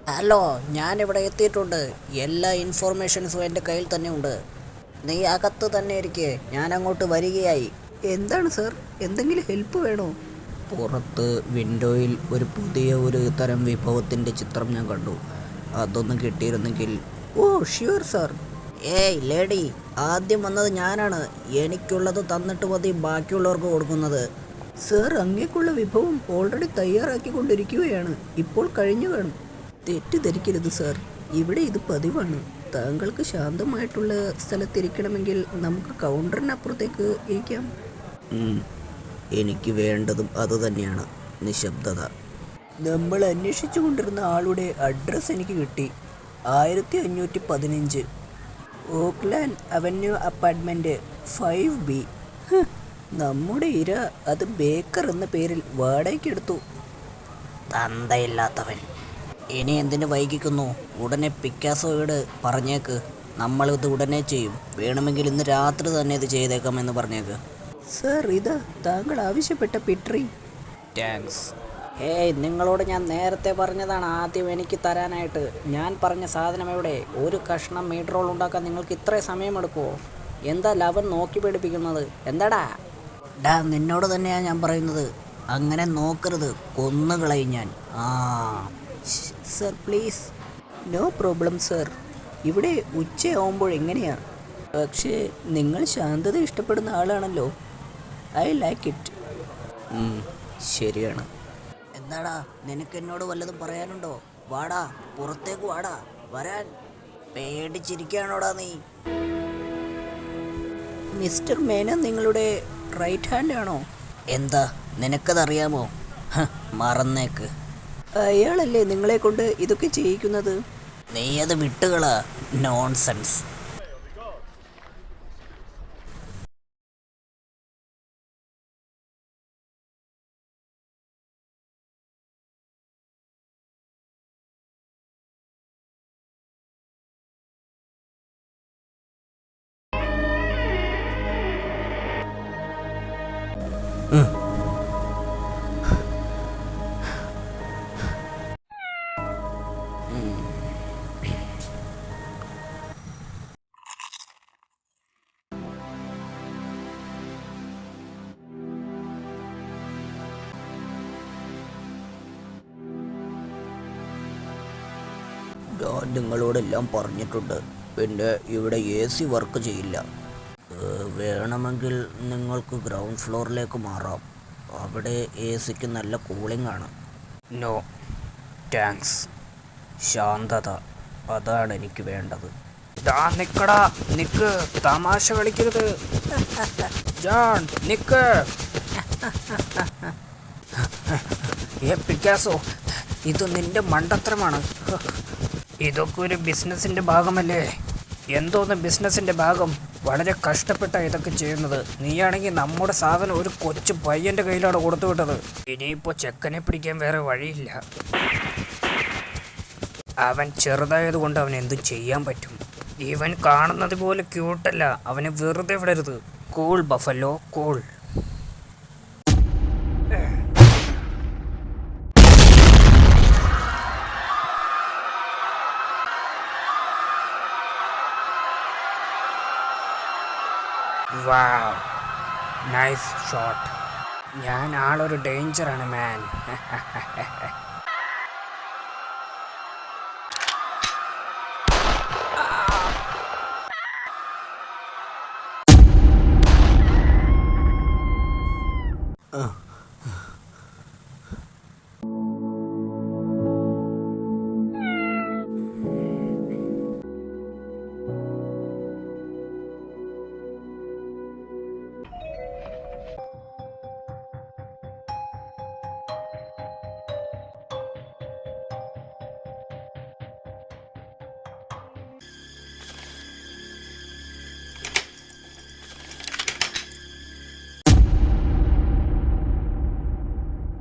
Hello, ഞാനിവിടെ എത്തിയിട്ടുണ്ട്. എല്ലാ ഇൻഫോർമേഷൻസും എൻ്റെ കയ്യിൽ തന്നെ ഉണ്ട്. നീ അകത്ത് തന്നെ ഇരിക്കെ, ഞാൻ അങ്ങോട്ട് വരികയായി. എന്താണ് സർ, എന്തെങ്കിലും ഹെൽപ്പ് വേണോ? പുറത്ത് വിൻഡോയിൽ ഒരു തരം വിഭവത്തിൻ്റെ ചിത്രം ഞാൻ കണ്ടു. അതൊന്ന് കിട്ടിയിരുന്നെങ്കിൽ. ഓ ഷ്യൂർ സർ. ഏയ് ലേഡി, ആദ്യം വന്നത് ഞാനാണ്. എനിക്കുള്ളത് തന്നിട്ട് മതി ബാക്കിയുള്ളവർക്ക് കൊടുക്കുന്നത്. സർ, അങ്ങേക്കുള്ള വിഭവം ഓൾറെഡി തയ്യാറാക്കിക്കൊണ്ടിരിക്കുകയാണ്. ഇപ്പോൾ കഴിഞ്ഞു കാണും. തെറ്റിദ്ധരിക്കരുത് സാർ, ഇവിടെ ഇത് പതിവാണ്. താങ്കൾക്ക് ശാന്തമായിട്ടുള്ള സ്ഥലത്തിരിക്കണമെങ്കിൽ നമുക്ക് കൗണ്ടറിനപ്പുറത്തേക്ക് ഇരിക്കാം. എനിക്ക് വേണ്ടതും അതുതന്നെയാണ്, നിശബ്ദത. നമ്മൾ അന്വേഷിച്ചു കൊണ്ടിരുന്ന ആളുടെ അഡ്രസ്സ് എനിക്ക് കിട്ടി. 1515 ഓക്ലാൻഡ് അവന്യൂ അപ്പാർട്ട്മെൻറ്റ് 5B. നമ്മുടെ ഇര അത് ബേക്കർ എന്ന പേരിൽ വാടകയ്ക്കെടുത്തു. തന്തയില്ലാത്തവൻ. ഇനി എന്തിനു വൈകിക്കുന്നു? ഉടനെ പിക്കാസോയോട് പറഞ്ഞേക്ക്, നമ്മളിത് ഉടനെ ചെയ്യും. വേണമെങ്കിൽ ഇന്ന് രാത്രി തന്നെ ഇത് ചെയ്തേക്കാമെന്ന് പറഞ്ഞേക്ക്. സർ, ഇതാ താങ്കൾ ആവശ്യപ്പെട്ട പിട്രി. താങ്ക്സ്. ഏയ്, നിങ്ങളോട് ഞാൻ നേരത്തെ പറഞ്ഞതാണ് ആദ്യം എനിക്ക് തരാനായിട്ട്. ഞാൻ പറഞ്ഞ സാധനം എവിടെ? ഒരു കഷ്ണം മീറ്റ് റോൾ ഉണ്ടാക്കാൻ നിങ്ങൾക്ക് ഇത്രയും സമയമെടുക്കുമോ? എന്താ ലവൻ നോക്കി പേടിപ്പിക്കുന്നത്? എന്താടാ? നിന്നോട് തന്നെയാണ് ഞാൻ പറയുന്നത്. അങ്ങനെ നോക്കരുത്, കൊന്നുകളയും ഞാൻ. Sir please. No problem sir. ഇവിടെ ഉച്ചയാവുമ്പോൾ എങ്ങനെയാ? പക്ഷേ നിങ്ങൾ ശാന്തത ഇഷ്ടപ്പെടുന്ന ആളാണല്ലോ. I like it. ശരിയാണ്. എന്താടാ, നിനക്ക് എന്നോട് വല്ലതും പറയാനുണ്ടോ? വാടാ, പുറത്തേക്ക് വാടാ. വരാൻ. പേടിച്ചിരിക്കുകയാണോടാ നീ? മിസ്റ്റർ മേനൻ നിങ്ങളുടെ റൈറ്റ് ഹാൻഡ് ആണോ? എന്താ, നിനക്കതറിയാമോ? മറന്നേക്ക്. അയാളല്ലേ നിങ്ങളെ കൊണ്ട് ഇതൊക്കെ ചെയ്യിക്കുന്നത്? നീ അത് വിട്ടുകളാ. നോൺസെൻസ്. ഞാൻ നിങ്ങളോടെല്ലാം പറഞ്ഞിട്ടുണ്ട്. പിന്നെ ഇവിടെ AC വർക്ക് ചെയ്യില്ല. വേണമെങ്കിൽ നിങ്ങൾക്ക് ഗ്രൗണ്ട് ഫ്ലോറിലേക്ക് മാറാം. അവിടെ ACക്ക് നല്ല കൂളിംഗ് ആണ്. No thanks. ശാന്തത, അതാണ് എനിക്ക് വേണ്ടത്. നിക്കടാ, നിക്ക്. തമാശ കളിക്കരുത്. ജോൺ, നിക്ക്. പിക്കാസോ, ഇത് നിന്റെ മണ്ടത്തരമാണ്. ഇതൊക്കെ ഒരു ബിസിനസിൻ്റെ ഭാഗമല്ലേ? എന്തോന്ന് ബിസിനസിൻ്റെ ഭാഗം? വളരെ കഷ്ടപ്പെട്ടാണ് ഇതൊക്കെ ചെയ്യുന്നത്. നീയാണെങ്കിൽ നമ്മുടെ സാധനം ഒരു കൊച്ചു പയ്യൻ്റെ കയ്യിലാണ് കൊടുത്തു വിട്ടത്. ഇനിയിപ്പോൾ ചെക്കനെ പിടിക്കാൻ വേറെ വഴിയില്ല. അവൻ ചെറുതായത് കൊണ്ട് അവൻ എന്തും ചെയ്യാൻ പറ്റും. ഇവൻ കാണുന്നത് പോലെ ക്യൂട്ടല്ല. അവനെ വെറുതെ വിടരുത്. Cool buffalo, cool. Wow, nice shot. ഞാൻ ആളൊരു ഡേഞ്ചറാണ് മാൻ.